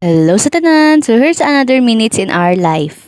Hello sa tanan! So here's another minutes in our life.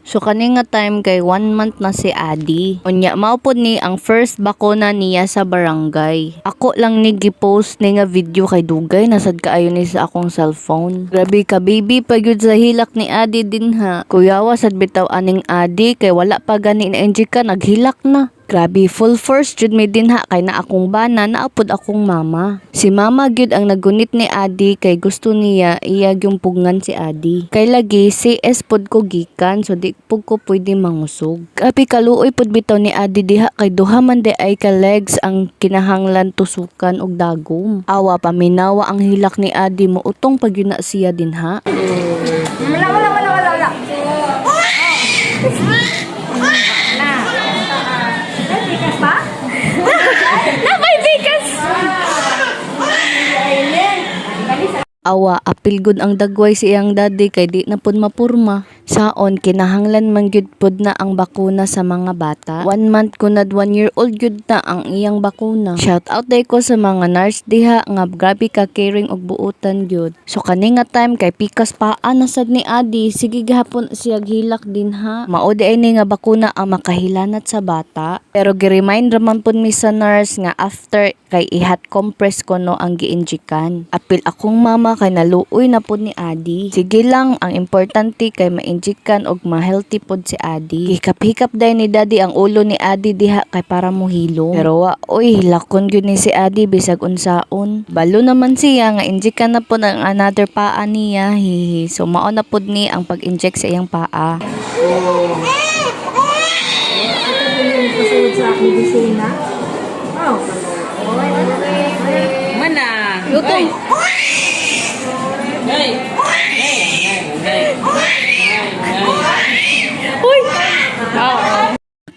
So kani nga time kay 1 month na si Adi. Unya maupod ni ang first bakuna niya sa barangay. Ako lang ni gipost ni nga video kay dugay nasad kaayo ni sa akong cellphone. Grabe ka baby pagyud sa hilak ni Adi din ha. Kuyawa sad bitaw aning Adi kay wala pa gani na enjoy ka naghilak na. Grabe, full force jud may dinha kay na akong bana naapod akong mama. Si mama gyud ang nagunit ni Adi kay gusto niya iya yung pugngan si Adi. Kay lagi CS pod ko gikan so di pud ko pwede mangusog. Grabe kaluoy pod bitaw ni Adi diha kay duha man di ay ka legs ang kinahanglan tusukan og dagom. Awa paminawa ang hilak ni Adi mo utong pag yun na siya dinha. Wala. Bikas pa? Napay Awa, apil gud ang dagway si iyang daddy kay di na pud mapurma. Saon, kinahanglan man gyud pud na ang bakuna sa mga bata. 1 month kunad 1 year old gyud na ang iyang bakuna. Shout out day ko sa mga nurse diha nga grabe ka caring og buutan gyud. So kani nga time kay pikas paa na sad ni Adi, sige gihapon siya hilak din ha. Mao di ay ni nga bakuna ang makahilanat sa bata. Pero gi-remind raman pud mi sa nurse nga after kay ihat compress ko no ang giinjikan. Apil akong mama kay naluoy na pud ni Adi. Sige lang, ang importante kay ma-injikan og ma-healthy pud si Adi. Hikap-hikap day ni daddy ang ulo ni Adi diha kay para mohilo. Pero oy, hilakon gyud ni si Adi bisag unsaon. Balo naman siya nga injikan na pud ang another paa niya. Hihi. So mao na pud ni ang pag-inject sa iyang paa. Pasulod sa aking bisina. Oh. Mana? Lutong. Uy!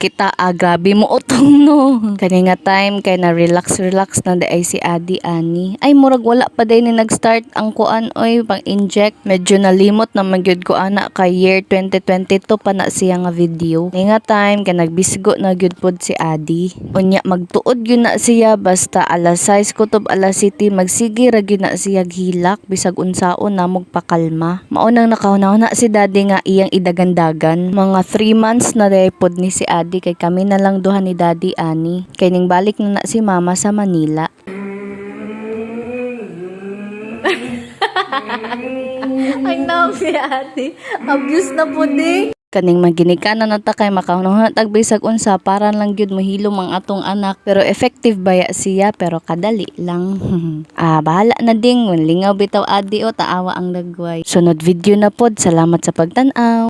Kita grabe mo utong no. Kani nga time kay na relax na day si Adi ani. Ay murag wala pa day ni nag-start ang kuan oy pang-inject. Medyo nalimot na magyud ko ana kay year 2022 pa na siya nga video. Kani nga time kay nagbisgo na gyud pod si Adi. Unya magtuod gyud na siya basta alas 6 kutob alas 7 magsige ra gyud na siya hilak bisag unsaon na magpakalma. Mao nang nakahuna si daddy nga iyang idagandagan. Mga 3 months na day pod ni si Adi kay kami na lang duha ni daddy ani. Kay ning balik na si mama sa Manila. Ang naam si ate. Abuse na po din. Kaning maginikana na ta kay makahunahon tag bisag unsa para lang gyud mahilom ang atong anak pero effective baya siya pero kadali lang. Bahala na ding lingaw bitaw Adi o taawa ang dagway. Sunod video na pod. Salamat sa pagtan-aw.